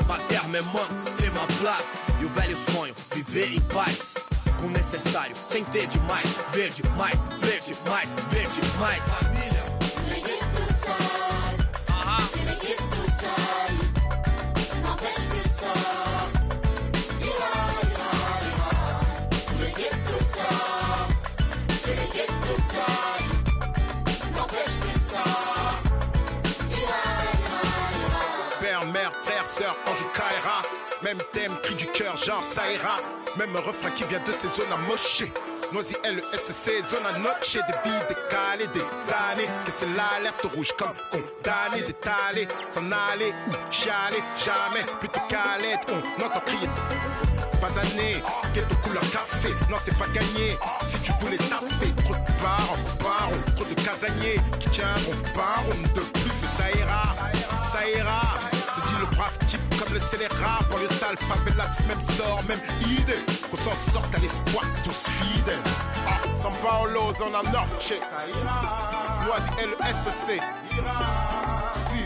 Ma terra, meu mano, ser ma place. E o velho sonho, viver em paz. Com o necessário, sem ter demais. Verde, mais, verde, mais, verde, mais. Família. Ange Kaira, même thème, cri du cœur, genre ça ira. Même refrain qui vient de ces zones amochées. Noisy LESC, zone à noche, des vies décalées, des années. Que c'est l'alerte rouge comme condamné, d'étaler, s'en aller ou chialer, jamais. Plutôt qu'à l'aide, on entend crier. Pas anné, ghetto couleur café, non c'est pas gagné. Si tu voulais taper, trop de barons, trop de casaniers qui tiendront pas rond de plus que ça ira, ça ira. Se dit le brave type comme le scélérat, pour le sale favelas, même sort, même idée. Qu'on s'en sorte à l'espoir, tous fidèles. Ah, San Paolo, zone à Norche, ça ira. Noisy LESC, ira. Si,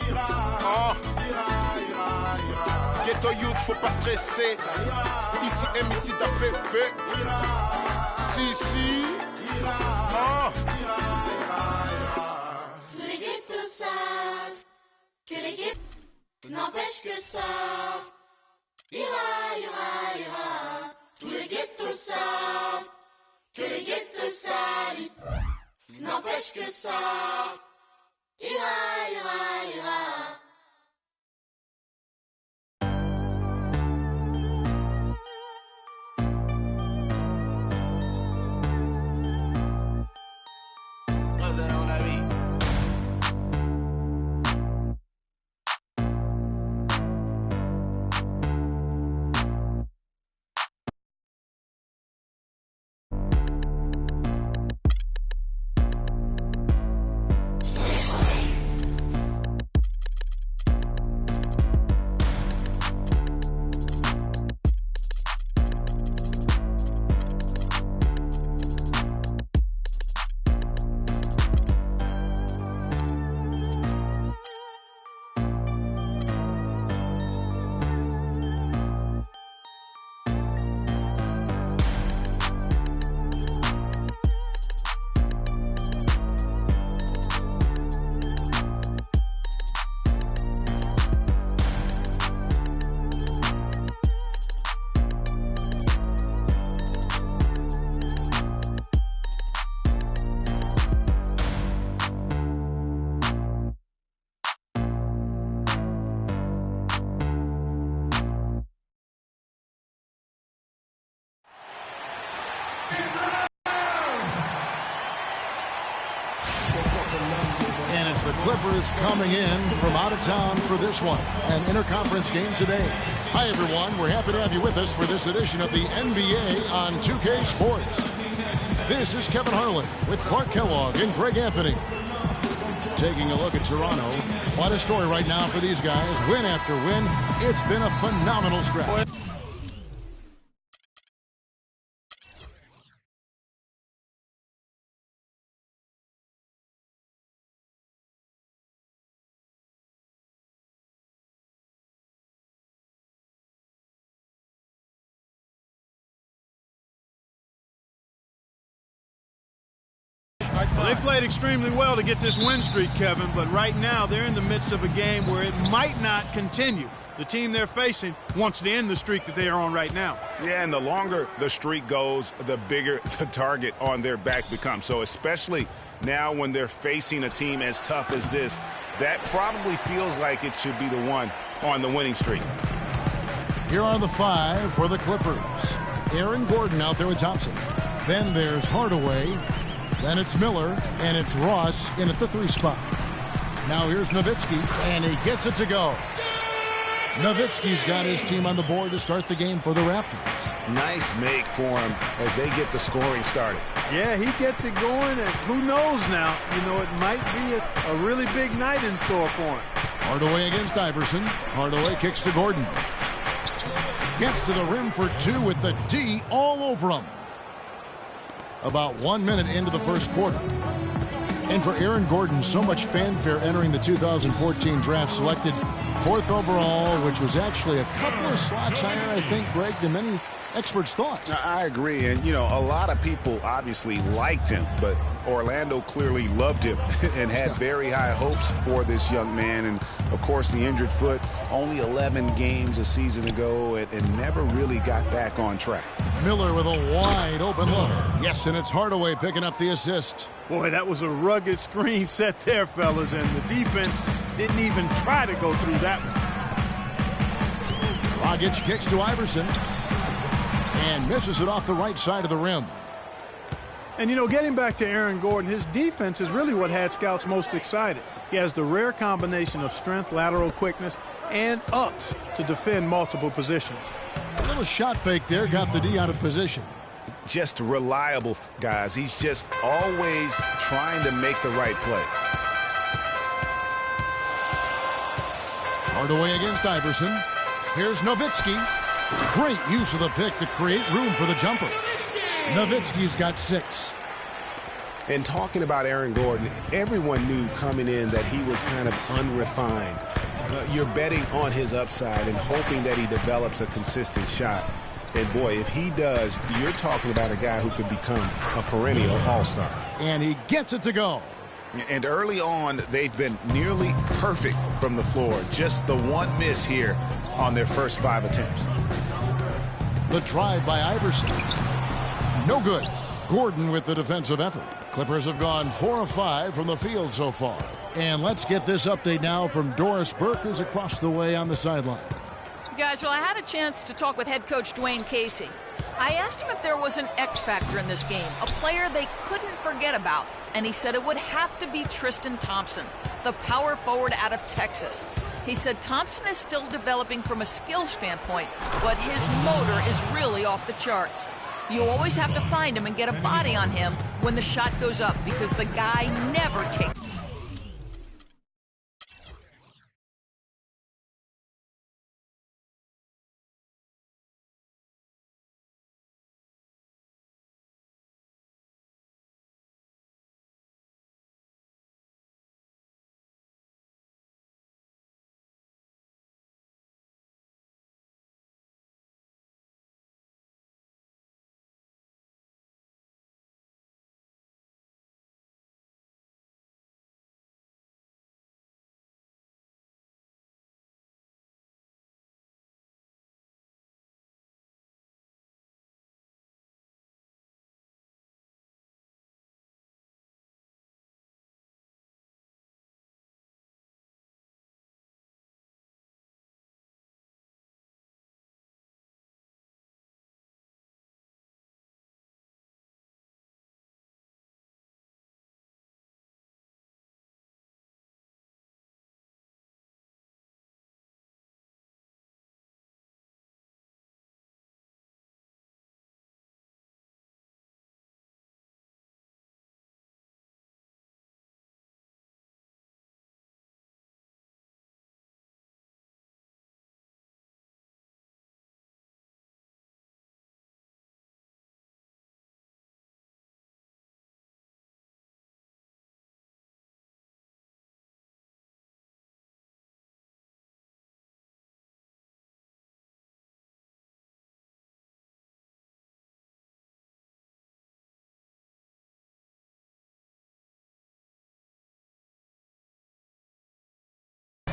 ira. Oh, ira. Ghetto youth, faut pas stresser. Ici, ici, t'as fait. Si, oh. Tous les ghettos savent que les ghettos n'empêchent que ça. Ira. Tous les ghettos savent que les ghettos salis n'empêchent que ça. Ira. And it's the Clippers coming in from out of town for this one, an interconference game today. Hi, everyone. We're happy to have you with us for this edition of the NBA on 2K Sports. This is Kevin Harlan with Clark Kellogg and Greg Anthony. Taking a look at Toronto. What a story right now for these guys. Win after win. It's been a phenomenal stretch. Well, they played extremely well to get this win streak, Kevin, but right now they're in the midst of a game where it might not continue. The team they're facing wants to end the streak that they are on right now. Yeah, and the longer the streak goes, the bigger the target on their back becomes. So especially now when they're facing a team as tough as this, that probably feels like it should be the one on the winning streak. Here are the five for the Clippers. Aaron Gordon out there with Thompson. Then there's Hardaway. Then it's Miller, and it's Ross in at the 3 spot. Now here's Nowitzki, and he gets it to go. Nowitzki's got his team on the board to start the game for the Raptors. Nice make for him as they get the scoring started. Yeah, he gets it going, and who knows now, you know, it might be a really big night in store for him. Hardaway against Iverson. Hardaway kicks to Gordon. Gets to the rim for 2 with the D all over him. About 1 minute into the first quarter. And for Aaron Gordon, so much fanfare entering the 2014 draft, selected 4th overall, which was actually a couple of slots higher, I think, Greg, than many experts thought. I agree. And, you know, a lot of people obviously liked him, but Orlando clearly loved him and had very high hopes for this young man. And, of course, the injured foot, only 11 games a season ago and never really got back on track. Miller with a wide open look. Yes, and it's Hardaway picking up the assist. Boy, that was a rugged screen set there, fellas, and the defense didn't even try to go through that one. Dragic kicks to Iverson and misses it off the right side of the rim. And, you know, getting back to Aaron Gordon, his defense is really what had scouts most excited. He has the rare combination of strength, lateral quickness, and ups to defend multiple positions. A little shot fake there, got the D out of position. Just reliable, guys. He's just always trying to make the right play. Hardaway against Iverson. Here's Nowitzki. Great use of the pick to create room for the jumper. Nowitzki's got 6. And talking about Aaron Gordon, everyone knew coming in that he was kind of unrefined. You're betting on his upside and hoping that he develops a consistent shot. And, boy, if he does, you're talking about a guy who could become a perennial all-star. And he gets it to go. And early on, they've been nearly perfect from the floor. Just the one miss here on their first 5 attempts. The drive by Iverson. No good. Gordon with the defensive effort. Clippers have gone 4 of 5 from the field so far. And let's get this update now from Doris Burke, who's across the way on the sideline. Guys, well, I had a chance to talk with head coach Dwayne Casey. I asked him if there was an X factor in this game, a player they couldn't forget about. And he said it would have to be Tristan Thompson, the power forward out of Texas. He said Thompson is still developing from a skill standpoint, but his motor is really off the charts. You always have to find him and get a body on him when the shot goes up because the guy never takes.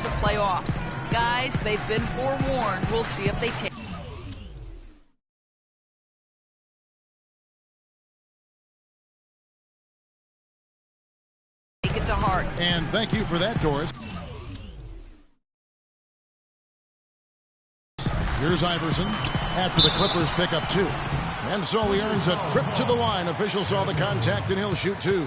To play off. Guys, they've been forewarned. We'll see if they take it to heart. And thank you for that, Doris. Here's Iverson after the Clippers pick up 2. And so he earns a trip to the line. Officials saw the contact, and he'll shoot 2.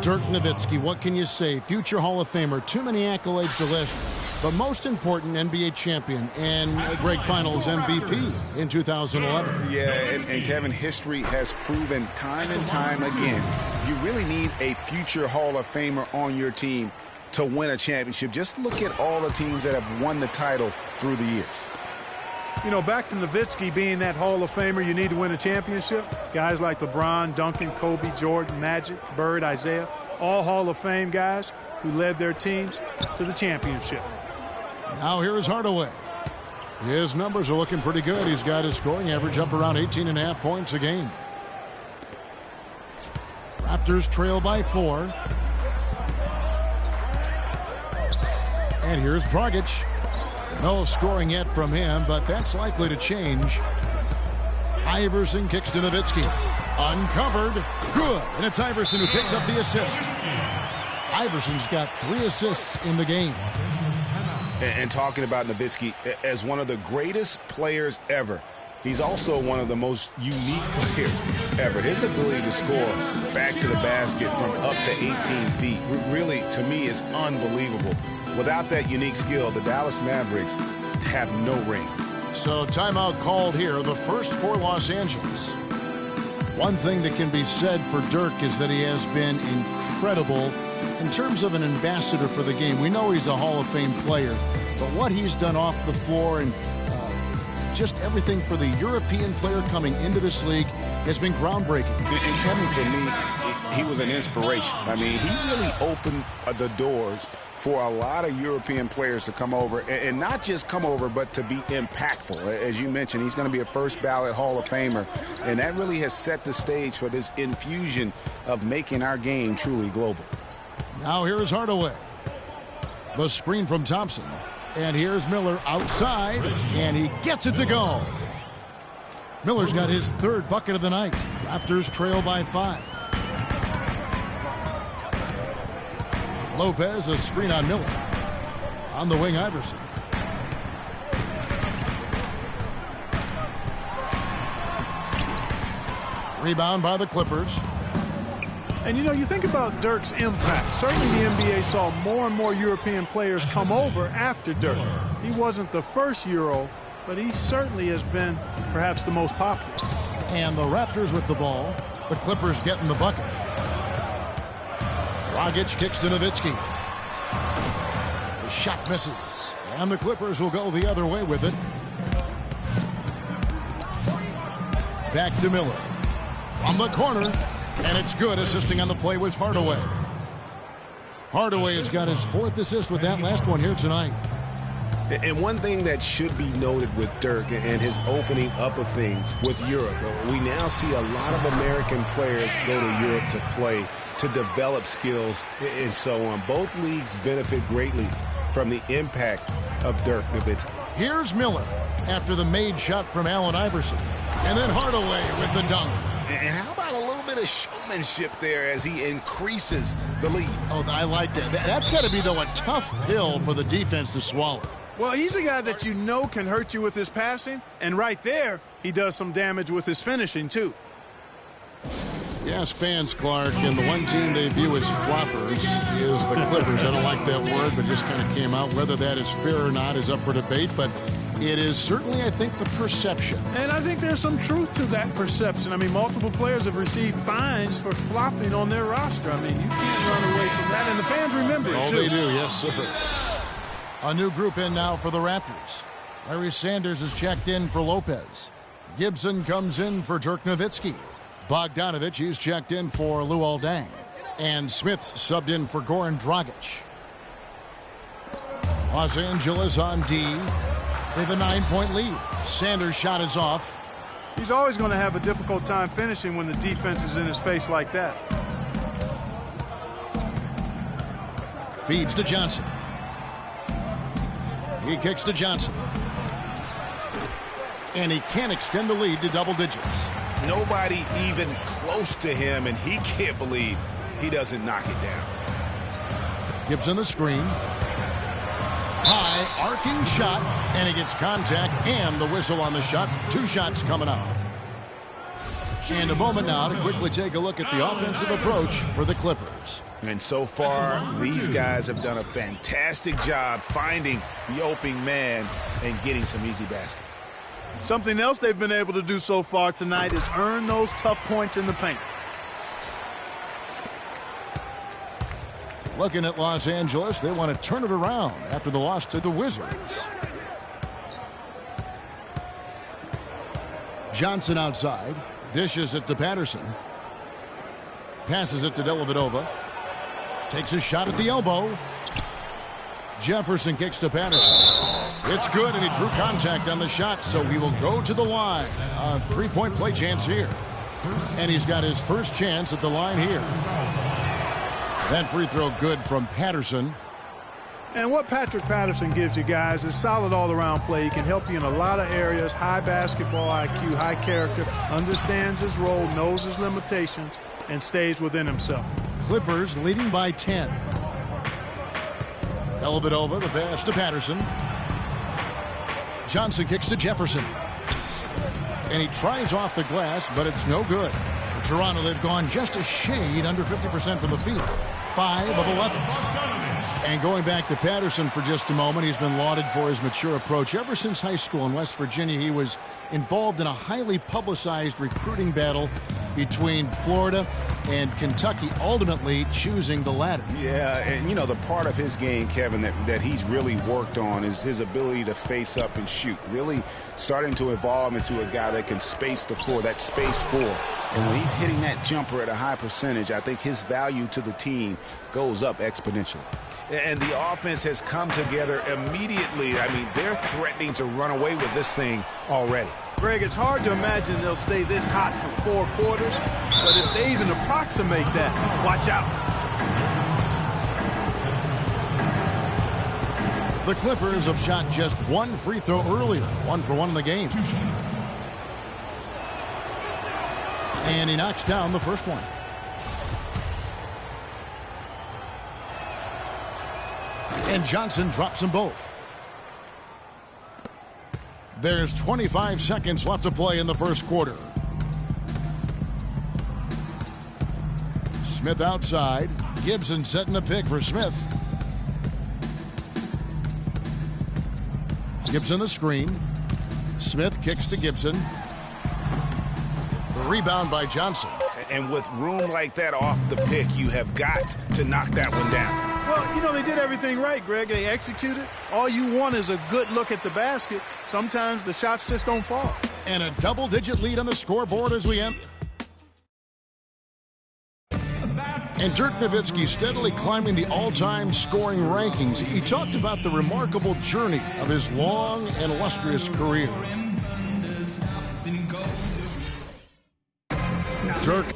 Dirk Nowitzki, what can you say? Future Hall of Famer, too many accolades to list, but most important, NBA champion and Greg Finals MVP in 2011. Yeah, and Kevin, history has proven time and time again, you really need a future Hall of Famer on your team to win a championship. Just look at all the teams that have won the title through the years. You know, back to Nowitzki being that Hall of Famer, you need to win a championship. Guys like LeBron, Duncan, Kobe, Jordan, Magic, Bird, Isaiah, all Hall of Fame guys who led their teams to the championship. Now here's Hardaway. His numbers are looking pretty good. He's got his scoring average up around 18.5 points a game. Raptors trail by 4. And here's Dragic. No scoring yet from him, but that's likely to change. Iverson kicks to Nowitzki. Uncovered. Good. And it's Iverson who picks up the assist. Iverson's got 3 assists in the game. And talking about Nowitzki, as one of the greatest players ever, he's also one of the most unique players ever. His ability to score back to the basket from up to 18 feet really, to me, is unbelievable. Without that unique skill, the Dallas Mavericks have no rings. So timeout called here, the first for Los Angeles. One thing that can be said for Dirk is that he has been incredible in terms of an ambassador for the game. We know he's a Hall of Fame player, but what he's done off the floor and just everything for the European player coming into this league has been groundbreaking. And Kevin, for me, he was an inspiration. I mean, he really opened the doors for a lot of European players to come over, and not just come over, but to be impactful. As you mentioned, he's going to be a first ballot Hall of Famer, and that really has set the stage for this infusion of making our game truly global. Now here's Hardaway. The screen from Thompson. And here's Miller outside, and he gets it to go. Miller's got his 3rd bucket of the night. Raptors trail by 5. Lopez, a screen on Miller. On the wing, Iverson. Rebound by the Clippers. And, you know, you think about Dirk's impact. Certainly the NBA saw more and more European players come over after Dirk. He wasn't the first Euro, but he certainly has been perhaps the most popular. And the Raptors with the ball. The Clippers getting the bucket. Dragic kicks to Nowitzki. The shot misses. And the Clippers will go the other way with it. Back to Miller. From the corner. And it's good. Assisting on the play was Hardaway. Hardaway has got his 4th assist with that last one here tonight. And one thing that should be noted with Dirk and his opening up of things with Europe, we now see a lot of American players go to Europe to play, to develop skills, and so on. Both leagues benefit greatly from the impact of Dirk Nowitzki. Here's Miller after the made shot from Allen Iverson. And then Hardaway with the dunk. And how about a little bit of showmanship there as he increases the lead? Oh, I like that. That's got to be, though, a tough pill for the defense to swallow. Well, he's a guy that you know can hurt you with his passing, and right there, he does some damage with his finishing, too. Yes, fans, Clark, and the one team they view as floppers is the Clippers. I don't like that word, but just kind of came out. Whether that is fair or not is up for debate, but it is certainly, I think, the perception. And I think there's some truth to that perception. I mean, multiple players have received fines for flopping on their roster. I mean, you can't run away from that, and the fans remember it, too. Oh, they do, yes, sir. A new group in now for the Raptors. Larry Sanders is checked in for Lopez. Gibson comes in for Dirk Nowitzki. Bogdanovich, he's checked in for Luol Deng. And Smith subbed in for Goran Dragic. Los Angeles on D. They have a 9-point lead. Sanders' shot is off. He's always going to have a difficult time finishing when the defense is in his face like that. Feeds to Johnson. He kicks to Johnson. And he can't extend the lead to double digits. Nobody even close to him, and he can't believe he doesn't knock it down. Gibson the screen. High arcing shot, and he gets contact and the whistle on the shot. 2 shots coming up. And a moment now to quickly take a look at the offensive approach for the Clippers. And so far, these guys have done a fantastic job finding the opening man and getting some easy baskets. Something else they've been able to do so far tonight is earn those tough points in the paint. Looking at Los Angeles, they want to turn it around after the loss to the Wizards. Johnson outside. Dishes it to Patterson. Passes it to Dellavedova. Takes a shot at the elbow. Jefferson kicks to Patterson. It's good, and he drew contact on the shot, so he will go to the line. A three-point play chance here. And he's got his first chance at the line here. That free throw good from Patterson. And what Patrick Patterson gives you guys is solid all-around play. He can help you in a lot of areas. High basketball IQ, high character, understands his role, knows his limitations, and stays within himself. Clippers leading by 10. Dellavedova, the pass to Patterson. Johnson kicks to Jefferson. And he tries off the glass, but it's no good. Toronto, they've gone just a shade under 50% from the field. 5 of 11. And going back to Patterson for just a moment, he's been lauded for his mature approach. Ever since high school in West Virginia, he was involved in a highly publicized recruiting battle between Florida and Kentucky, ultimately choosing the latter. Yeah, and, you know, the part of his game, Kevin, that he's really worked on is his ability to face up and shoot. Really starting to evolve into a guy that can space the floor, that space four. And when he's hitting that jumper at a high percentage, I think his value to the team goes up exponentially. And the offense has come together immediately. I mean, they're threatening to run away with this thing already. Greg, it's hard to imagine they'll stay this hot for 4 quarters, but if they even approximate that, watch out. The Clippers have shot just 1 free throw earlier, 1 for 1 in the game. And he knocks down the first one. And Johnson drops them both. There's 25 seconds left to play in the first quarter. Smith outside. Gibson setting a pick for Smith. Gibson the screen. Smith kicks to Gibson. The rebound by Johnson. And with room like that off the pick, you have got to knock that one down. Well, you know, they did everything right, Greg. They executed. All you want is a good look at the basket. Sometimes the shots just don't fall. And a double-digit lead on the scoreboard as we end. And Dirk Nowitzki steadily climbing the all-time scoring rankings. He talked about the remarkable journey of his long and illustrious career. Dirk.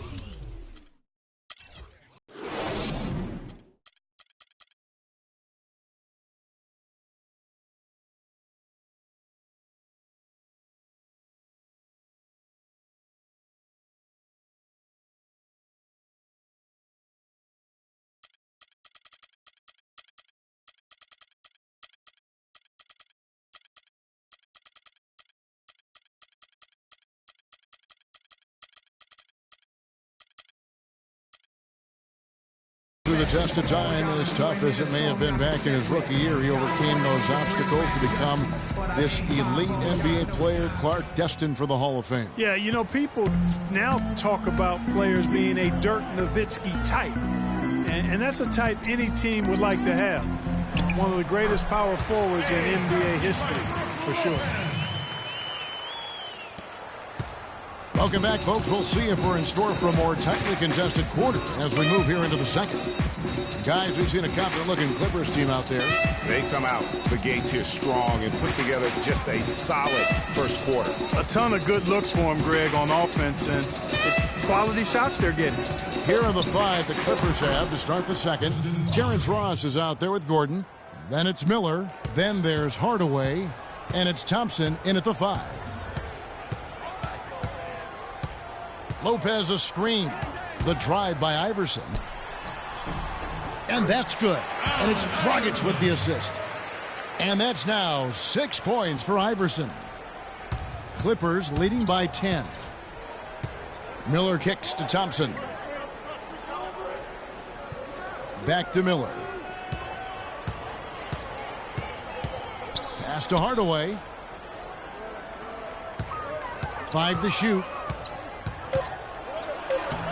The test of time, as tough as it may have been back in his rookie year, he overcame those obstacles to become this elite NBA player, Clark, destined for the Hall of Fame. Yeah, you know, people now talk about players being a Dirk Nowitzki type, and that's a type any team would like to have. One of the greatest power forwards in NBA history, for sure. Welcome back, folks. We'll see if we're in store for a more tightly contested quarter as we move here into the second. Guys, we've seen a confident-looking Clippers team out there. They come out the gates here strong and put together just a solid first quarter. A ton of good looks for him, Greg, on offense, and it's quality shots they're getting. Here are the 5 the Clippers have to start the second. Terrence Ross is out there with Gordon. Then it's Miller. Then there's Hardaway. And it's Thompson in at the 5. Lopez a screen. The drive by Iverson. And that's good. And it's Dragic with the assist. And that's now 6 points for Iverson. Clippers leading by 10. Miller kicks to Thompson. Back to Miller. Pass to Hardaway. 5 to shoot.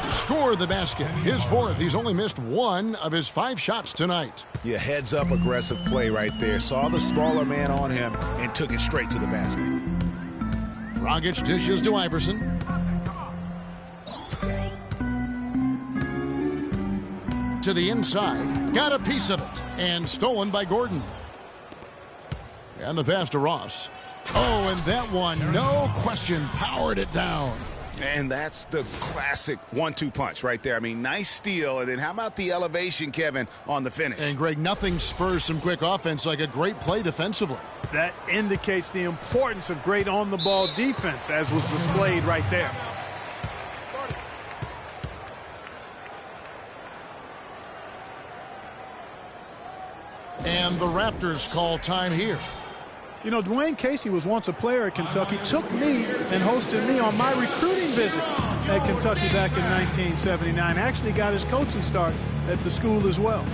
Score the basket. His 4th. He's only missed 1 of his 5 shots tonight. Yeah, heads up aggressive play right there. Saw the smaller man on him and took it straight to the basket. Dragic dishes to Iverson. To the inside. Got a piece of it. And stolen by Gordon. And the pass to Ross. Oh, and that one, no question, powered it down. And that's the classic 1-2 punch right there. I mean, nice steal. And then how about the elevation, Kevin, on the finish? And, Greg, nothing spurs some quick offense like a great play defensively. That indicates the importance of great on-the-ball defense, as was displayed right there. And the Raptors call time here. You know, Dwayne Casey was once a player at Kentucky, took me and hosted me on my recruiting visit at Kentucky back in 1979. Actually got his coaching start at the school as well.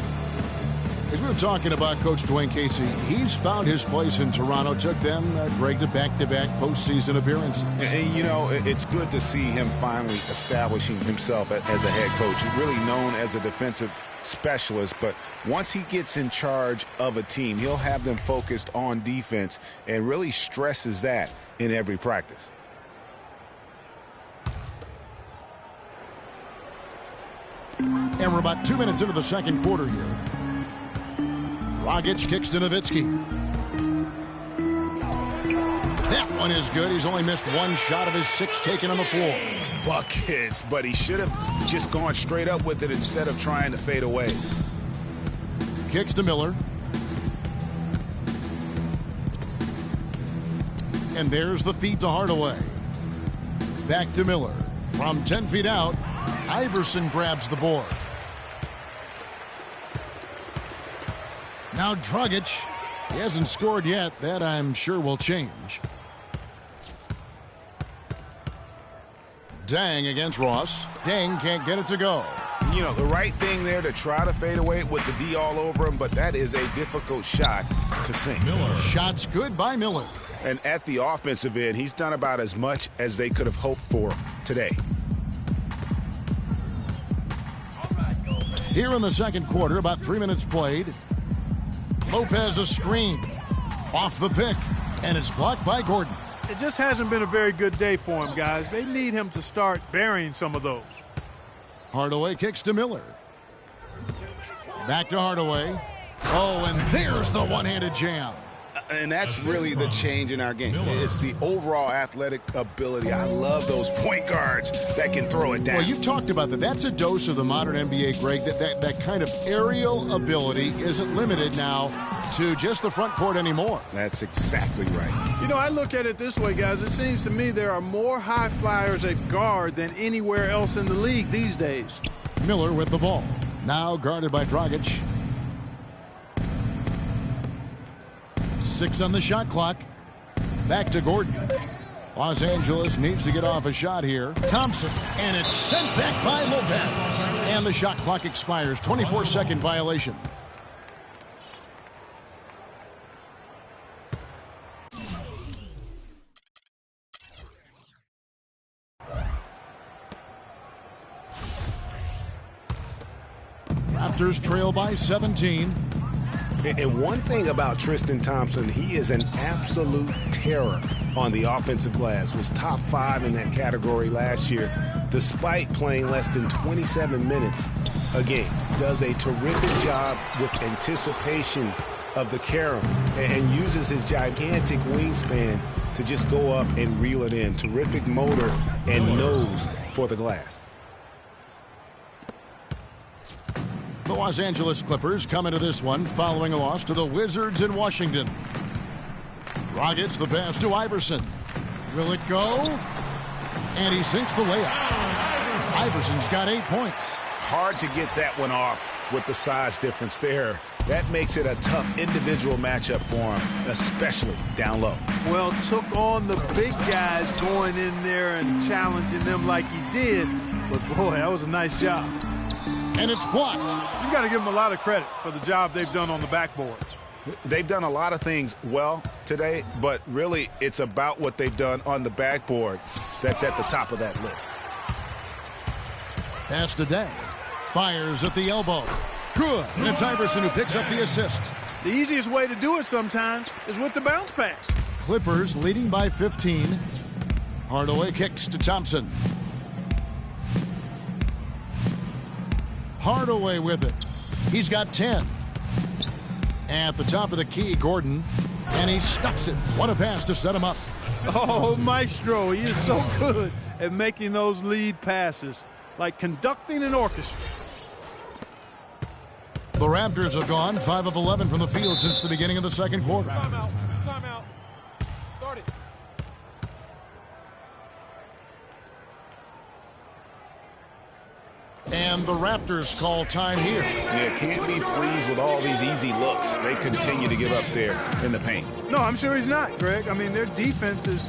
As we were talking about Coach Dwayne Casey, he's found his place in Toronto. Took them, Greg, to back-to-back postseason appearances. And, you know, it's good to see him finally establishing himself as a head coach. He's really known as a defensive specialist, but once he gets in charge of a team, he'll have them focused on defense and really stresses that in every practice. And we're about 2 minutes into the second quarter here. Dragic kicks to Nowitzki. That one is good. He's only missed one shot of his 6 taken on the floor. Buckets, but he should have just gone straight up with it instead of trying to fade away. Kicks to Miller. And there's the feed to Hardaway. Back to Miller. From 10 feet out, Iverson grabs the board. Now Dragic. He hasn't scored yet. That, I'm sure, will change. Dang against Ross. Dang can't get it to go. You know, the right thing there to try to fade away with the D all over him, but that is a difficult shot to sink. Miller. Shots good by Miller. And at the offensive end, he's done about as much as they could have hoped for today. Here in the second quarter, about 3 minutes played. Lopez a screen. Off the pick. And it's blocked by Gordon. It just hasn't been a very good day for him, guys. They need him to start burying some of those. Hardaway kicks to Miller. Back to Hardaway. Oh, and there's the one-handed jam. And that's really the change in our game. It's the overall athletic ability. I love those point guards that can throw it down. Well, you've talked about that. That's a dose of the modern NBA, Greg. That kind of aerial ability isn't limited now to just the front court anymore. That's exactly right. You know, I look at it this way, guys. It seems to me there are more high flyers at guard than anywhere else in the league these days. Miller with the ball. Now guarded by Dragic. 6 on the shot clock. Back to Gordon. Los Angeles needs to get off a shot here. Thompson. And it's sent back by Lopez. And the shot clock expires. 24-second violation. Raptors trail by 17. And one thing about Tristan Thompson, he is an absolute terror on the offensive glass. Was top 5 in that category last year, despite playing less than 27 minutes a game. Does a terrific job with anticipation of the carom and uses his gigantic wingspan to just go up and reel it in. Terrific motor and nose for the glass. The Los Angeles Clippers come into this one following a loss to the Wizards in Washington. Dragic the pass to Iverson. Will it go? And he sinks the layup. Iverson's got 8 points. Hard to get that one off with the size difference there. That makes it a tough individual matchup for him, especially down low. Well, took on the big guys going in there and challenging them like he did. But, boy, that was a nice job. And it's blocked. You got to give them a lot of credit for the job they've done on the backboards. They've done a lot of things well today, but really it's about what they've done on the backboard that's at the top of that list. Pass to Day. Fires at the elbow. Good. And it's Iverson who picks up the assist. The easiest way to do it sometimes is with the bounce pass. Clippers leading by 15. Hardaway kicks to Thompson. Hardaway with it. He's got 10. At the top of the key, Gordon. And he stuffs it. What a pass to set him up. Oh, Maestro, he is so good at making those lead passes, like conducting an orchestra. The Raptors have gone 5 of 11 from the field since the beginning of the second quarter. Timeout. Timeout. Start it. And the Raptors call time here. Yeah, can't be pleased with all these easy looks. They continue to give up there in the paint. No, I'm sure he's not, Greg. I mean, their defense is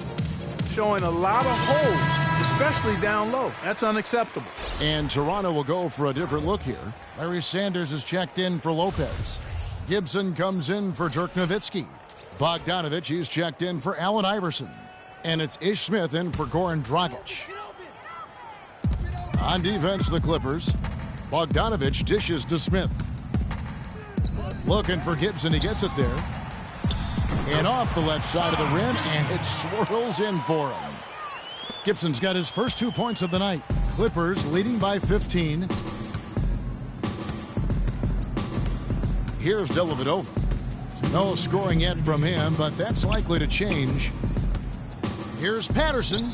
showing a lot of holes, especially down low. That's unacceptable. And Toronto will go for a different look here. Larry Sanders is checked in for Lopez. Gibson comes in for Dirk Nowitzki. Bogdanovich is checked in for Allen Iverson. And it's Ish Smith in for Goran Dragic. On defense, the Clippers. Bogdanovich dishes to Smith. Looking for Gibson. He gets it there. And off the left side of the rim, and it swirls in for him. Gibson's got his first 2 points of the night. Clippers leading by 15. Here's Dellavedova. No scoring yet from him, but that's likely to change. Here's Patterson.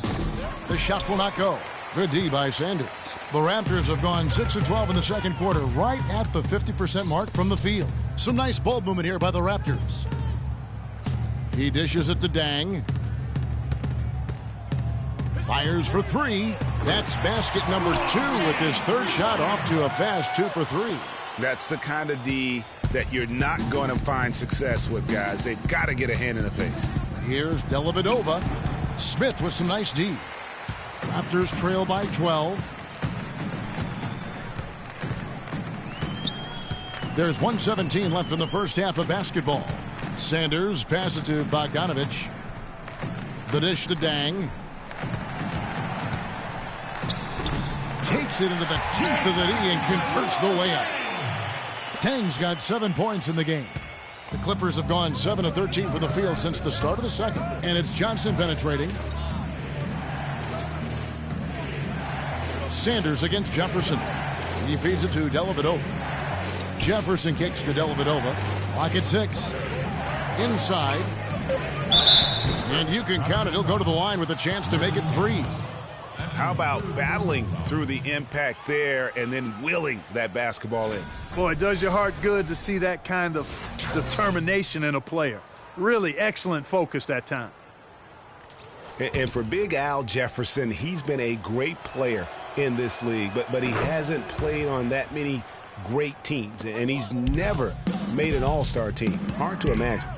The shot will not go. Good D by Sanders. The Raptors have gone 6 of 12 in the second quarter, right at the 50% mark from the field. Some nice ball movement here by the Raptors. He dishes it to Dang. Fires for 3. That's basket number 2 with his third shot off to a fast 2 for 3. That's the kind of D that you're not going to find success with, guys. They've got to get a hand in the face. Here's Dellavedova. Smith with some nice D. Raptors trail by 12. There's 1:17 left in the first half of basketball. Sanders passes to Bogdanovich. The dish to Dang. Takes it into the teeth of the D and converts the layup. Dang's got 7 points in the game. The Clippers have gone 7 of 13 from the field since the start of the second. And it's Johnson penetrating. Sanders against Jefferson. He feeds it to Dellavedova. Jefferson kicks to Dellavedova. Clock at 6. Inside. And you can count it. He'll go to the line with a chance to make it 3. How about battling through the impact there and then willing that basketball in? Boy, it does your heart good to see that kind of determination in a player. Really excellent focus that time. And for Big Al Jefferson, he's been a great player in this league, but he hasn't played on that many great teams, and he's never made an all-star team. Hard to imagine.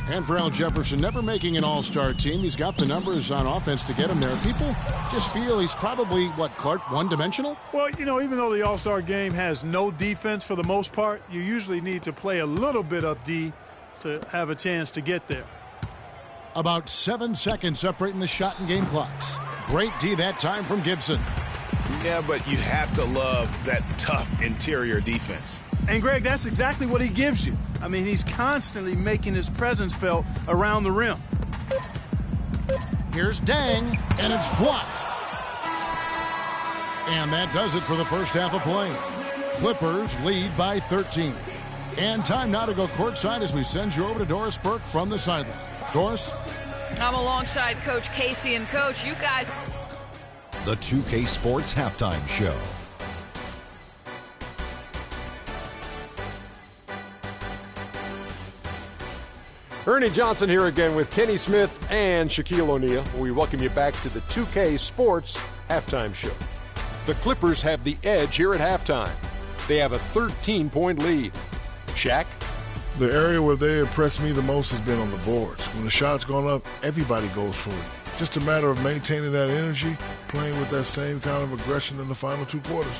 And for Al Jefferson, never making an all-star team, he's got the numbers on offense to get him there. People just feel he's probably, what, Clark, one-dimensional? Well, you know, even though the All-Star game has no defense for the most part, you usually need to play a little bit of D to have a chance to get there. About 7 seconds separating the shot and game clocks. Great D that time from Gibson. Yeah, but you have to love that tough interior defense. And, Greg, that's exactly what he gives you. I mean, he's constantly making his presence felt around the rim. Here's Dang, and it's blocked. And that does it for the first half of play. Clippers lead by 13. And time now to go courtside as we send you over to Doris Burke from the sideline. Doris? I'm alongside Coach Casey, and Coach, you guys... The 2K Sports Halftime Show. Ernie Johnson here again with Kenny Smith and Shaquille O'Neal. We welcome you back to the 2K Sports Halftime Show. The Clippers have the edge here at halftime. They have a 13-point lead. Shaq? The area where they impressed me the most has been on the boards. When the shot's gone up, everybody goes for it. Just a matter of maintaining that energy, playing with that same kind of aggression in the final 2 quarters.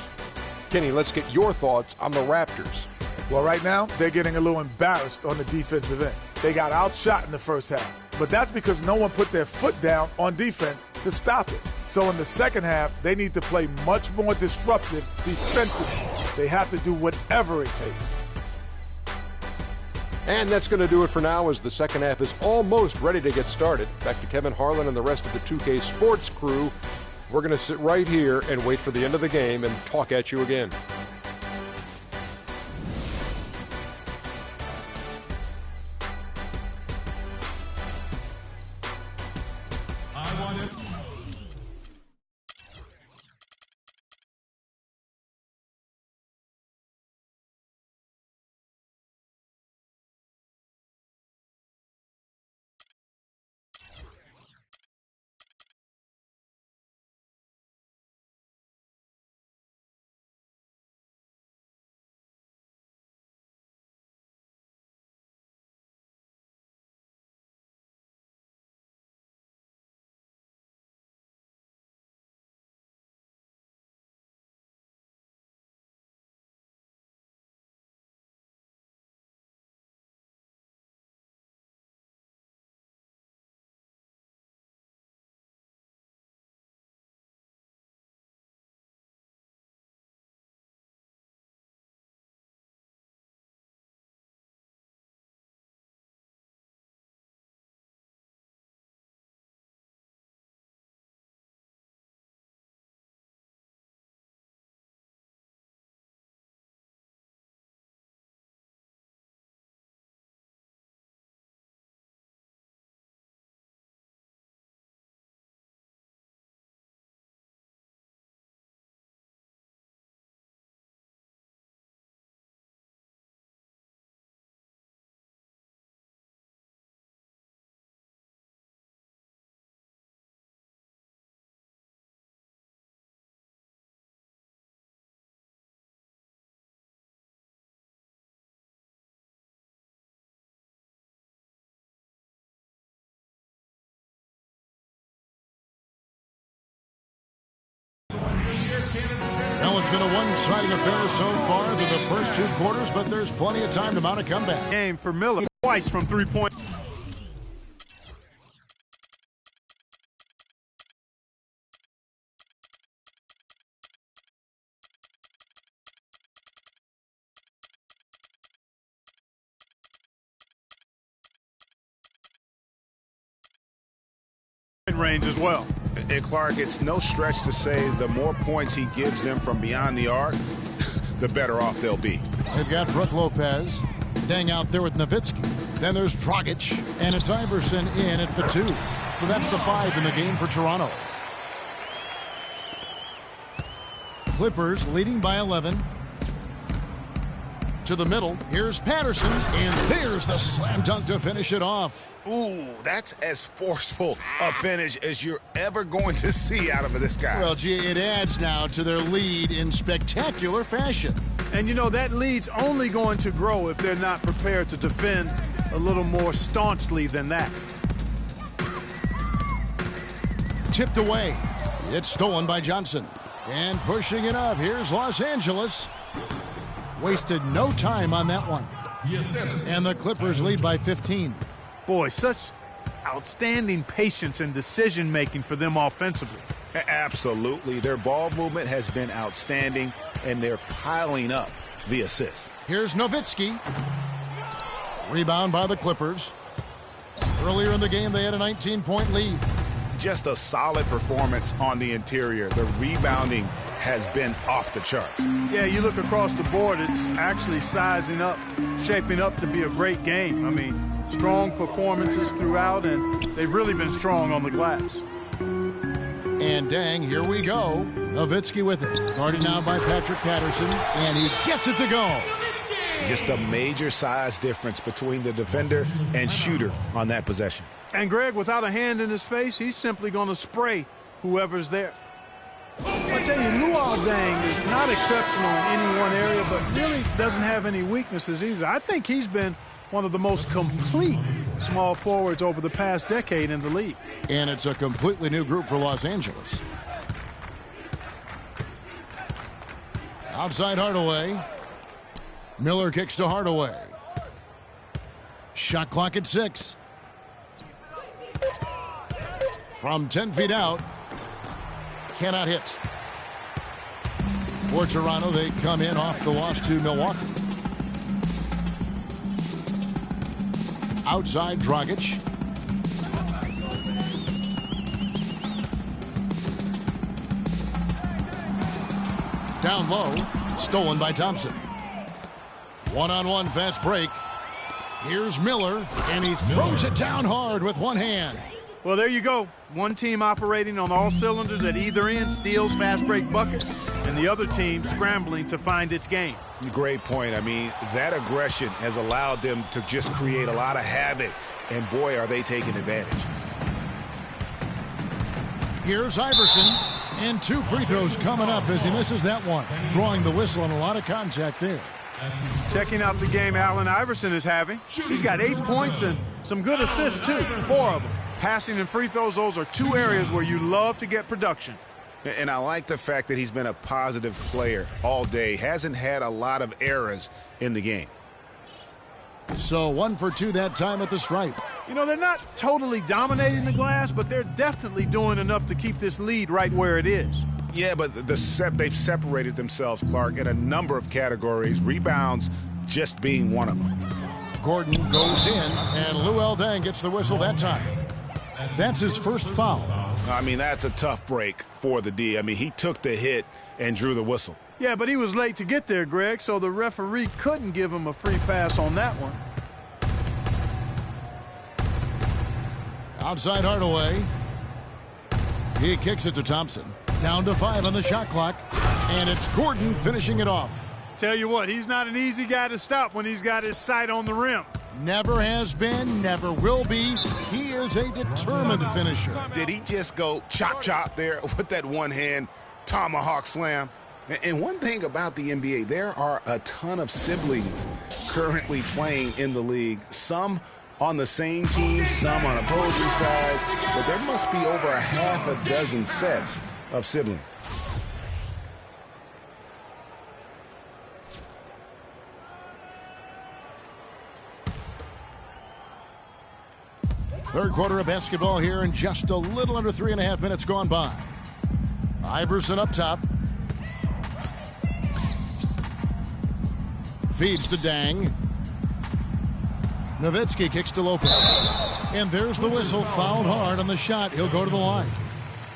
Kenny, let's get your thoughts on the Raptors. Well, right now, they're getting a little embarrassed on the defensive end. They got outshot in the first half. But that's because no one put their foot down on defense to stop it. So in the second half, they need to play much more disruptive defensively. They have to do whatever it takes. And that's going to do it for now as the second half is almost ready to get started. Back to Kevin Harlan and the rest of the 2K Sports crew. We're going to sit right here and wait for the end of the game and talk at you again. Well, it's been a one-sided affair so far through the first 2 quarters, but there's plenty of time to mount a comeback. Game for Miller twice from 3-point. Range as well. And Clark, it's no stretch to say the more points he gives them from beyond the arc, the better off they'll be. They've got Brook Lopez, Deng out there with Nowitzki. Then there's Dragic, and it's Iverson in at the 2. So that's the 5 in the game for Toronto. Clippers leading by 11. To the middle, here's Patterson, and there's the slam dunk to finish it off. Ooh, that's as forceful a finish as you're ever going to see out of this guy. Well, gee, it adds now to their lead in spectacular fashion. And, you know, that lead's only going to grow if they're not prepared to defend a little more staunchly than that. Tipped away. It's stolen by Johnson. And pushing it up, here's Los Angeles. Wasted no time on that one. Yes. And the Clippers lead by 15. Boy, such outstanding patience and decision-making for them offensively. Absolutely. Their ball movement has been outstanding, and they're piling up the assists. Here's Nowitzki. Rebound by the Clippers. Earlier in the game, they had a 19-point lead. Just a solid performance on the interior. The rebounding has been off the charts. Yeah, you look across the board, it's actually sizing up, shaping up to be a great game. I mean, strong performances throughout, and they've really been strong on the glass. And dang, here we go. Nowitzki with it. Guarded now by Patrick Patterson, and he gets it to go. Just a major size difference between the defender and shooter on that possession. And Greg, without a hand in his face, he's simply going to spray whoever's there. I tell you, Luol Deng is not exceptional in any one area, but really doesn't have any weaknesses either. I think he's been one of the most complete small forwards over the past decade in the league. And it's a completely new group for Los Angeles. Outside Hardaway. Miller kicks to Hardaway. Shot clock at 6. From 10 feet out. Cannot hit. For Toronto, they come in off the loss to Milwaukee. Outside Dragic. Down low. Stolen by Thompson. One-on-one fast break. Here's Miller, and he throws it down hard with one hand. Well, there you go. One team operating on all cylinders at either end, steals, fast break buckets, and the other team scrambling to find its game. Great point. I mean, that aggression has allowed them to just create a lot of havoc, and boy, are they taking advantage. Here's Iverson, and 2 free throws coming up as he misses that one, drawing the whistle and a lot of contact there. Checking out the game Allen Iverson is having. He's got 8 points and some good assists, too, 4 of them. Passing and free throws, those are 2 areas where you love to get production. And I like the fact that he's been a positive player all day. Hasn't had a lot of errors in the game. So 1 for 2 that time at the stripe. You know, they're not totally dominating the glass, but they're definitely doing enough to keep this lead right where it is. Yeah, but they've separated themselves, Clark, in a number of categories, rebounds just being one of them. Gordon goes in, and Luol Deng gets the whistle that time. That's his first foul. I mean, that's a tough break for the D. I mean, he took the hit and drew the whistle. Yeah, but he was late to get there, Greg, so the referee couldn't give him a free pass on that one. Outside Hardaway. He kicks it to Thompson. Down to 5 on the shot clock, and it's Gordon finishing it off. Tell you what, he's not an easy guy to stop when he's got his sight on the rim. Never has been, never will be. He is a determined finisher. Did he just go chop there with that one-hand tomahawk slam? And one thing about the NBA, there are a ton of siblings currently playing in the league. Some on the same team, some on opposing sides, but there must be over a half a dozen sets of siblings. Third quarter of basketball here, and just a little under 3.5 minutes gone by. Iverson up top. Feeds to Deng. Nowitzki kicks to Lopez. And there's the whistle, fouled hard on the shot. He'll go to the line.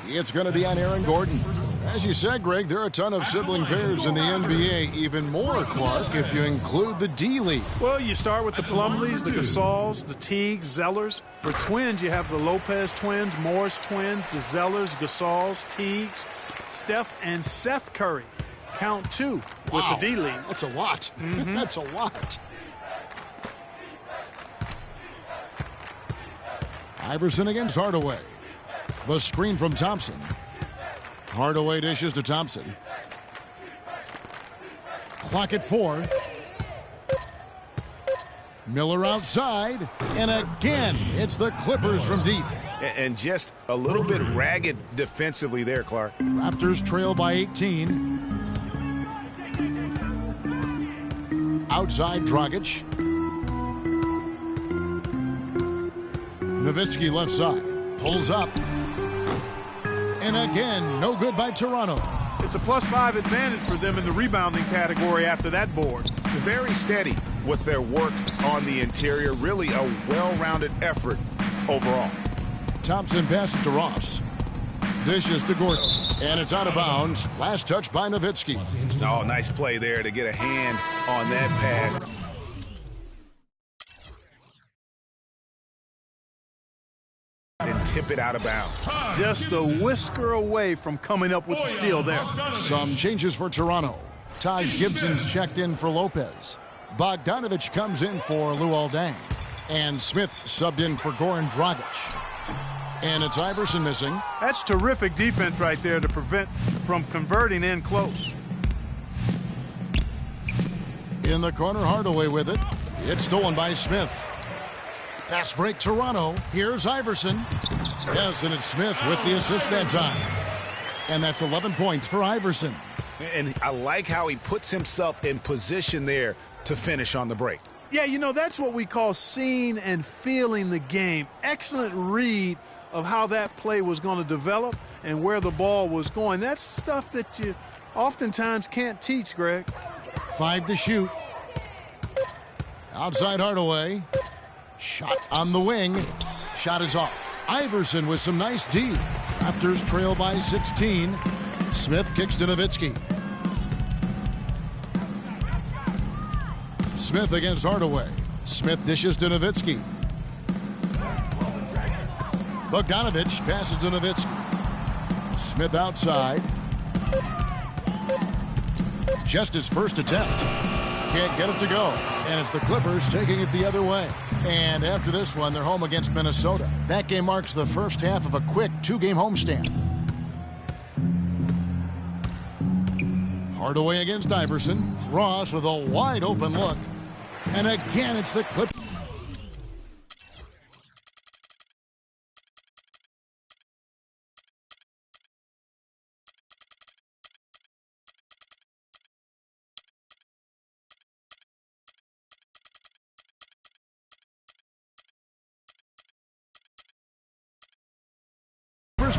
It's going to be on Aaron Gordon. As you said, Greg, there are a ton of sibling pairs in the NBA. Even more, Clark, if you include the D-League. Well, you start with the Plumlees, the Gasols, the Teagues, Zellers. For twins, you have the Lopez twins, Morris twins, the Zellers, Gasols, Teagues, Steph and Seth Curry. Count 2 with the D-League. That's a lot. That's a lot. Iverson against Hardaway. The screen from Thompson. Hardaway dishes to Thompson. Clock at 4. Miller outside. And again, it's the Clippers from deep. And just a little bit ragged defensively there, Clark. Raptors trail by 18. Outside Dragic. Nowitzki left side. Pulls up. And again, no good by Toronto. It's a +5 advantage for them in the rebounding category after that board. Very steady with their work on the interior. Really a well-rounded effort overall. Thompson passes to Ross. Dishes to Gordon. And it's out of bounds. Last touch by Nowitzki. Oh, nice play there to get a hand on that pass. And tip it out of bounds. Just a whisker away from coming up with the steal there. Some changes for Toronto. Taj Gibson's checked in for Lopez. Bogdanovich comes in for Luol Deng. And Smith subbed in for Goran Dragic. And it's Iverson missing. That's terrific defense right there to prevent from converting in close. In the corner, Hardaway with it. It's stolen by Smith. Fast break, Toronto. Here's Iverson. Yes, and it's Smith with the assist that time. And that's 11 points for Iverson. And I like how he puts himself in position there to finish on the break. Yeah, you know, that's what we call seeing and feeling the game. Excellent read of how that play was going to develop and where the ball was going. That's stuff that you oftentimes can't teach, Greg. 5 to shoot. Outside Hardaway. Shot on the wing. Shot is off. Iverson with some nice D. Raptors trail by 16. Smith kicks to Nowitzki. Smith against Hardaway. Smith dishes to Nowitzki. Bogdanovich passes to Nowitzki. Smith outside. Just his first attempt. Can't get it to go. And it's the Clippers taking it the other way. And after this one, they're home against Minnesota. That game marks the first half of a quick 2-game homestand. Hardaway against Iverson. Ross with a wide open look. And again, it's the Clippers.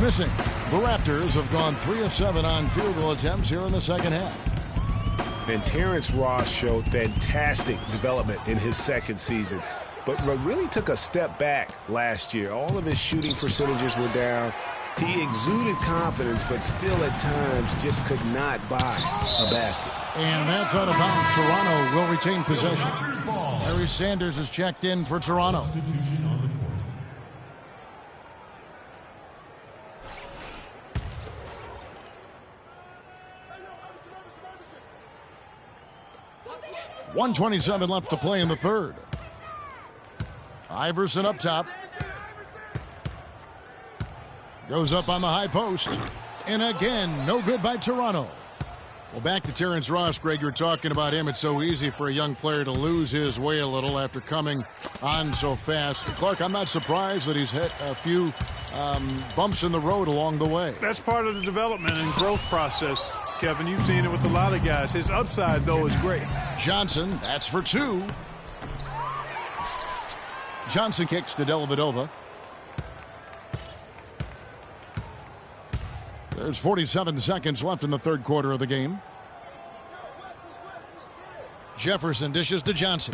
Missing. The Raptors have gone 3 of 7 on field goal attempts here in the second half. And Terrence Ross showed fantastic development in his second season, but really took a step back last year. All of his shooting percentages were down. He exuded confidence, but still at times just could not buy a basket. And that's out of bounds. Toronto will retain possession. Larry Sanders is checked in for Toronto. .127 left to play in the third. Iverson up top. Goes up on the high post. And again, no good by Toronto. Well, back to Terrence Ross, Greg. You're talking about him. It's so easy for a young player to lose his way a little after coming on so fast. Clark, I'm not surprised that he's hit a few bumps in the road along the way. That's part of the development and growth process, Kevin. You've seen it with a lot of guys. His upside, though, is great. Johnson, that's for 2. Johnson kicks to Dellavedova. There's 47 seconds left in the third quarter of the game. Jefferson dishes to Johnson.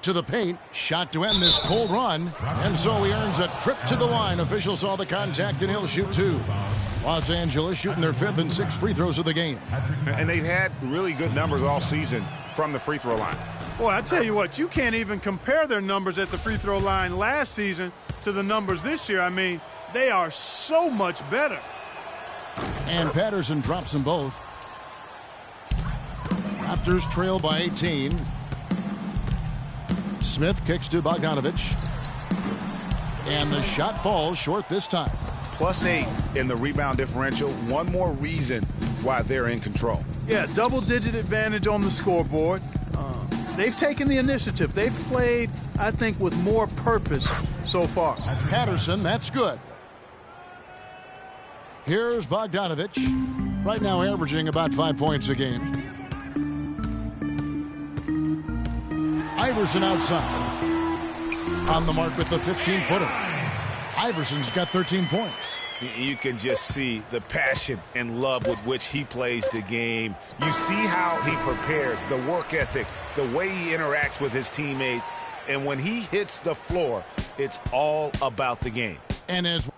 To the paint. Shot to end this cold run. And so he earns a trip to the line. Officials saw the contact and he'll shoot 2. Los Angeles shooting their 5th and 6th free throws of the game. And they've had really good numbers all season from the free throw line. Boy, I tell you what, you can't even compare their numbers at the free throw line last season to the numbers this year. I mean, they are so much better. And Patterson drops them both. Raptors trail by 18. Smith kicks to Bogdanovich. And the shot falls short this time. +8 in the rebound differential. One more reason why they're in control. Yeah, double-digit advantage on the scoreboard. They've taken the initiative. They've played, I think, with more purpose so far. Patterson, that's good. Here's Bogdanovich. Right now averaging about 5 points a game. Iverson outside. On the mark with the 15-footer. Iverson's got 13 points. You can just see the passion and love with which he plays the game. You see how he prepares, the work ethic, the way he interacts with his teammates. And when he hits the floor, it's all about the game. And as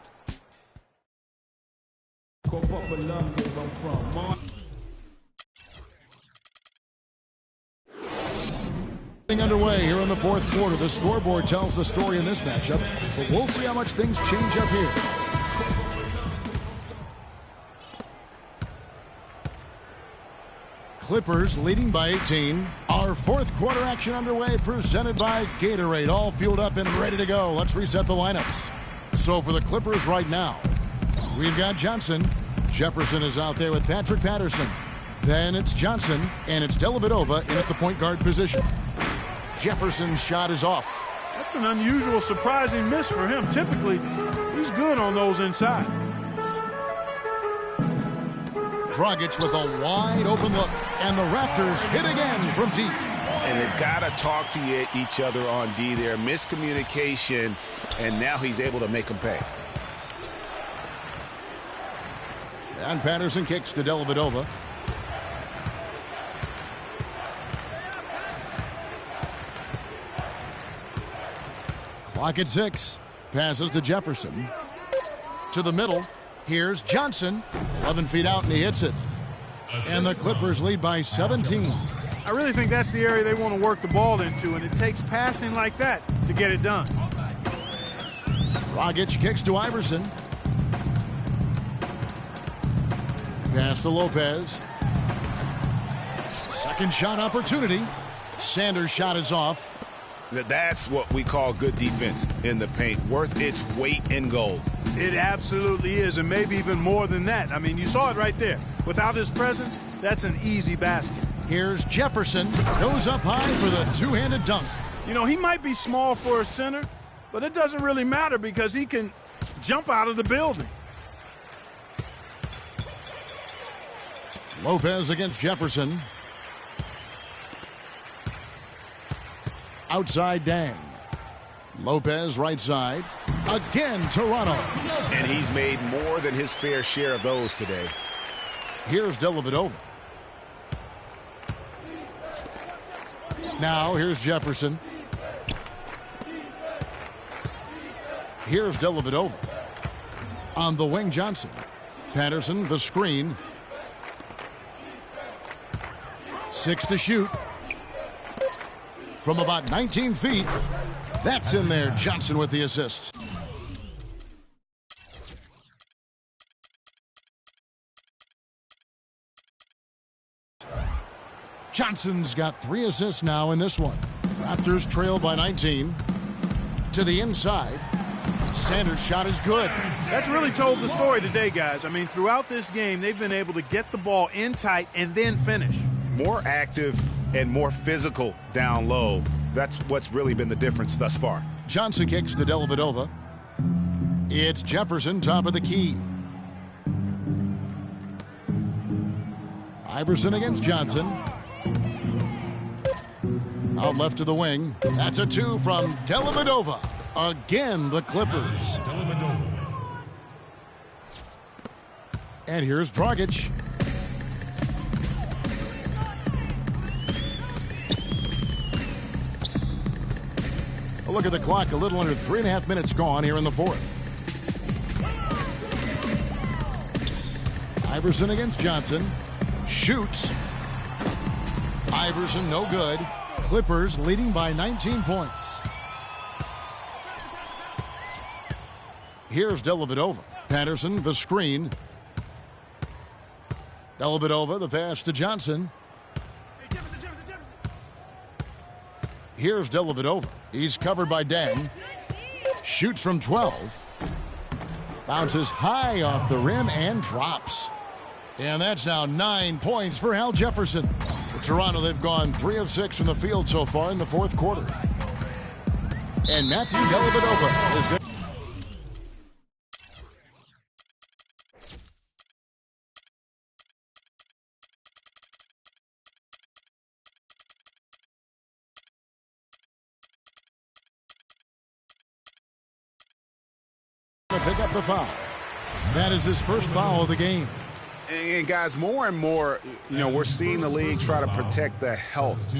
underway here in the fourth quarter. The scoreboard tells the story in this matchup, but we'll see how much things change up here. Clippers leading by 18. Our fourth quarter action underway, presented by Gatorade. All fueled up and ready to go. Let's reset the lineups. So for the Clippers right now, we've got Johnson. Jefferson is out there with Patrick Patterson. Then it's Johnson, and it's Dellavedova in at the point guard position. Jefferson's shot is off. That's an unusual, surprising miss for him. Typically, he's good on those inside. Dragic with a wide open look, and the Raptors hit again from deep. And they've got to talk to each other on D there. Miscommunication, and now he's able to make them pay. And Patterson kicks to Dellavedova. Clock at 6. Passes to Jefferson. To the middle. Here's Johnson. 11 feet out, and he hits it. And the Clippers lead by 17. I really think that's the area they want to work the ball into, and it takes passing like that to get it done. Dragic kicks to Iverson. Pass to Lopez. Second shot opportunity. Sanders' shot is off. That's what we call good defense in the paint, worth its weight in gold. It absolutely is, and maybe even more than that. I mean, you saw it right there. Without his presence, that's an easy basket. Here's Jefferson. Goes up high for the two-handed dunk. You know, he might be small for a center, but it doesn't really matter because he can jump out of the building. Lopez against Jefferson. Outside Dang. Lopez right side. Again, Toronto. And he's made more than his fair share of those today. Here's Dellavedova. Now here's Jefferson. Here's Dellavedova. On the wing, Johnson. Patterson, the screen. 6 to shoot. From about 19 feet. That's in there. Johnson with the assist. Johnson's got 3 assists now in this one. Raptors trail by 19. To the inside. Sanders' shot is good. That's really told the story today, guys. I mean, throughout this game, they've been able to get the ball in tight and then finish. More active and more physical down low. That's what's really been the difference thus far. Johnson kicks to Dellavedova. It's Jefferson, top of the key. Iverson against Johnson. Out left to the wing. That's a 2 from Dellavedova. Again, the Clippers. And here's Dragic. A look at the clock. A little under 3.5 minutes gone here in the fourth. Iverson against Johnson. Shoots. Iverson, no good. Clippers leading by 19 points. Here's Dellavedova. Patterson, the screen. Dellavedova, the pass to Johnson. Here's Dellavedova. He's covered by Dang. Shoots from 12. Bounces high off the rim and drops. And that's now 9 points for Al Jefferson. For Toronto, they've gone 3 of 6 from the field so far in the fourth quarter. And Matthew Dellavedova is good. Pick up the foul. That is his first foul of the game. And guys, more and more, we're seeing the league try to protect the health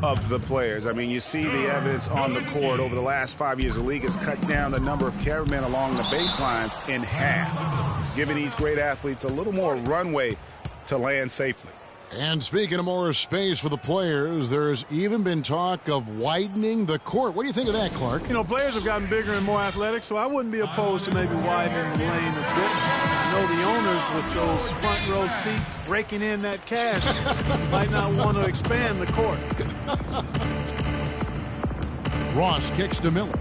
of the players. I mean, you see the evidence on the court. Over the last 5 years, the league has cut down the number of cameramen along the baselines in half, giving these great athletes a little more runway to land safely. And speaking of more space for the players, there's even been talk of widening the court. What do you think of that, Clark? Players have gotten bigger and more athletic, so I wouldn't be opposed to maybe widening the lane a bit. I know the owners with those front row seats breaking in that cash might not want to expand the court. Ross kicks to Miller.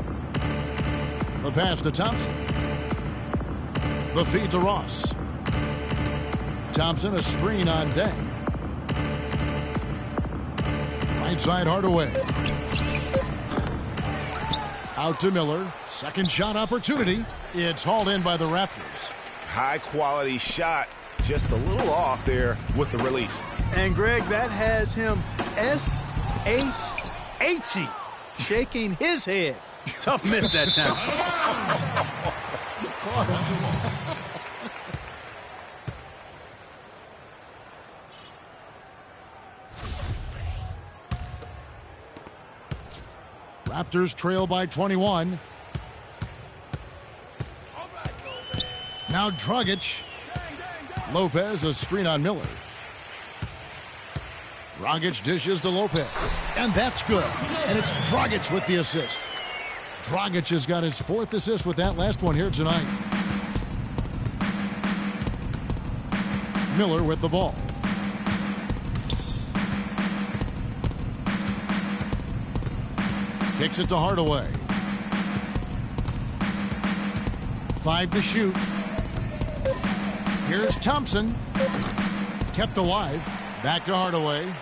The pass to Thompson. The feed to Ross. Thompson, a screen on Dang. Right side Hardaway. Out to Miller. Second shot opportunity. It's hauled in by the Raptors. High quality shot. Just a little off there with the release. And Greg, that has him S-H-H-E, shaking his head. Tough miss that time. Raptors trail by 21. Now Dragic. Lopez, a screen on Miller. Dragic dishes to Lopez. And that's good. And it's Dragic with the assist. Dragic has got his 4th assist with that last one here tonight. Miller with the ball. Kicks it to Hardaway. 5 to shoot. Here's Thompson. Kept alive. Back to Hardaway.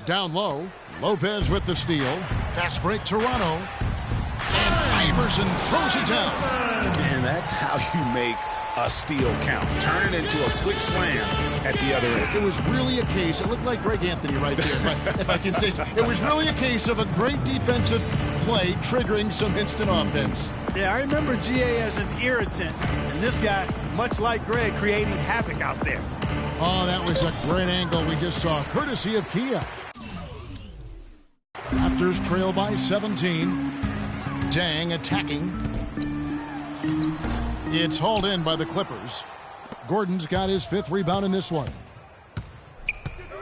Down low. Lopez with the steal. Fast break Toronto. And Iverson throws it down. And that's how you make a steal count. Turn it into a quick slam at the other end. It was really a case, it looked like Greg Anthony right there, but if I can say so, it was really a case of a great defensive play triggering some instant offense. Yeah, I remember GA as an irritant, and this guy, much like Greg, creating havoc out there. Oh, that was a great angle we just saw, courtesy of Kia. Raptors trail by 17. Dang attacking. It's hauled in by the Clippers. Gordon's got his 5th rebound in this one.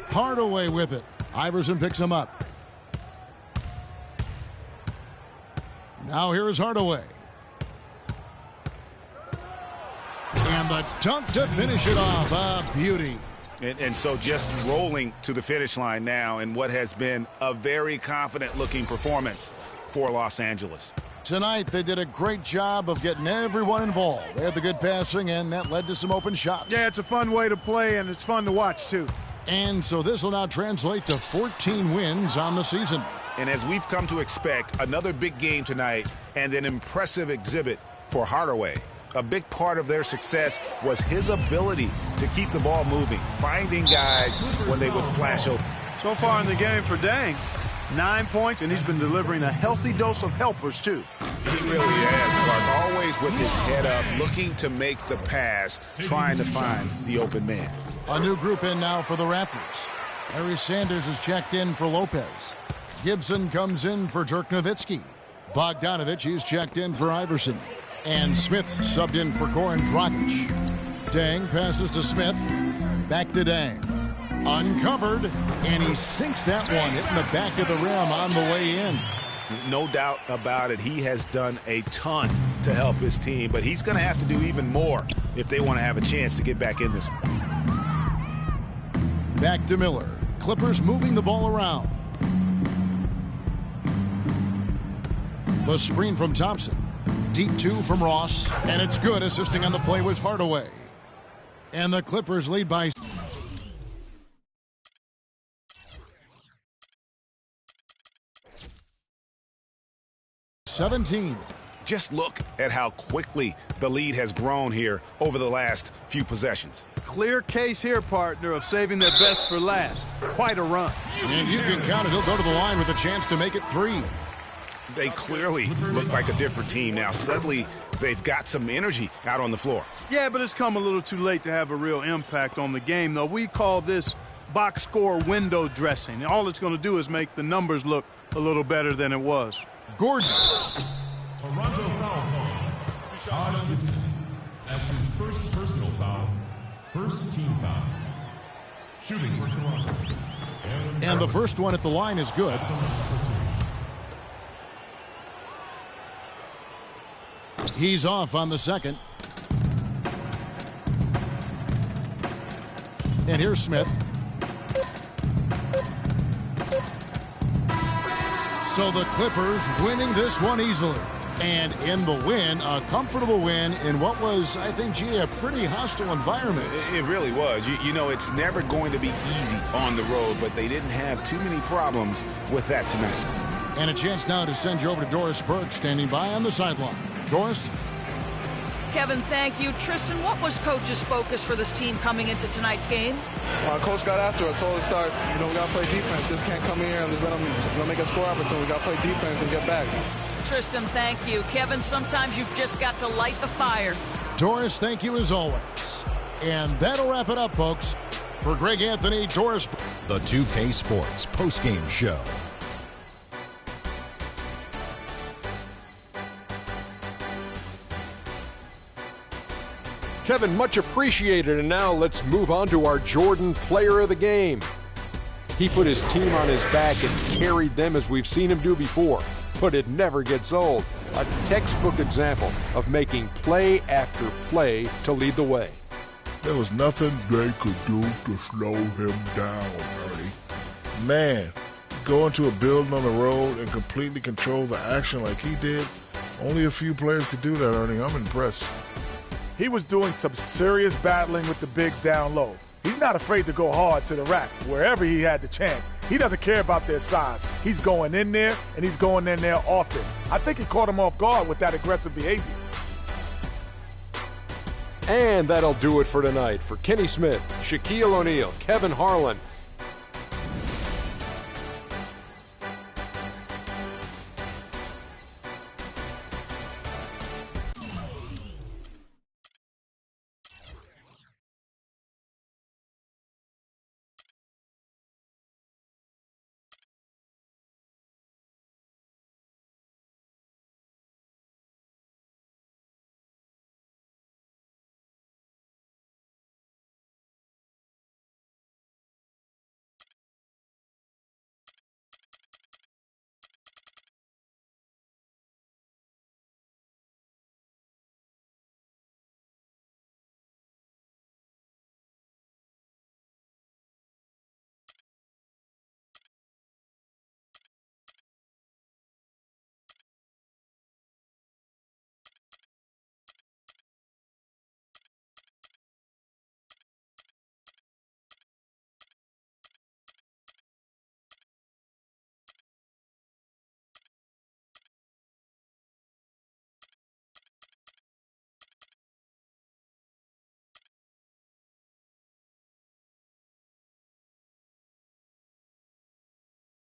Hardaway with it. Iverson picks him up. Now here is Hardaway. And the dunk to finish it off. A beauty. And so just rolling to the finish line now in what has been a very confident-looking performance for Los Angeles. Tonight, they did a great job of getting everyone involved. They had the good passing, and that led to some open shots. Yeah, it's a fun way to play, and it's fun to watch, too. And so this will now translate to 14 wins on the season. And as we've come to expect, another big game tonight and an impressive exhibit for Hardaway. A big part of their success was his ability to keep the ball moving, finding guys when they would flash open. So far in the game for Dang, 9 points, and he's been delivering a healthy dose of helpers, too. He really has, Clark. Always with his head up, looking to make the pass, trying to find the open man. A new group in now for the Raptors. Harry Sanders is checked in for Lopez. Gibson comes in for Dirk Nowitzki. Bogdanovich is checked in for Iverson. And Smith subbed in for Goran Dragic. Dang passes to Smith. Back to Dang. Uncovered, and he sinks that one, hitting the back of the rim on the way in. No doubt about it. He has done a ton to help his team, but he's going to have to do even more if they want to have a chance to get back in this one. Back to Miller. Clippers moving the ball around. The screen from Thompson. Deep 2 from Ross, and it's good. Assisting on the play was Hardaway. And the Clippers lead by 17. Just look at how quickly the lead has grown here over the last few possessions. Clear case here, partner, of saving their best for last. Quite a run. And you can count it. He'll go to the line with a chance to make it 3. They clearly look like a different team now. Suddenly, they've got some energy out on the floor. Yeah, but it's come a little too late to have a real impact on the game, though. We call this box score window dressing. All it's going to do is make the numbers look a little better than it was. Gordon. Toronto foul call. Taj Gibson. That's his first personal foul. First team foul. Shooting for Toronto. And the first one at the line is good. He's off on the second. And here's Smith. So the Clippers winning this one easily. And in the win, a comfortable win in what was, I think, G, a pretty hostile environment. It really was. You know, it's never going to be easy on the road, but they didn't have too many problems with that tonight. And a chance now to send you over to Doris Burke, standing by on the sideline. Doris? Kevin, thank you. Tristan, what was Coach's focus for this team coming into tonight's game? Coach got after us, told us to start, we got to play defense. Just can't come in here and just let them make a score opportunity. We got to play defense and get back. Tristan, thank you. Kevin, sometimes you've just got to light the fire. Doris, thank you as always. And that'll wrap it up, folks. For Greg Anthony, Doris. The 2K Sports postgame show. Kevin, much appreciated. And now let's move on to our Jordan Player of the Game. He put his team on his back and carried them as we've seen him do before. But it never gets old. A textbook example of making play after play to lead the way. There was nothing they could do to slow him down, Ernie. Man, go into a building on the road and completely control the action like he did. Only a few players could do that, Ernie. I'm impressed. He was doing some serious battling with the bigs down low. He's not afraid to go hard to the rack wherever he had the chance. He doesn't care about their size. He's going in there, and he's going in there often. I think he caught him off guard with that aggressive behavior. And that'll do it for tonight. For Kenny Smith, Shaquille O'Neal, Kevin Harlan,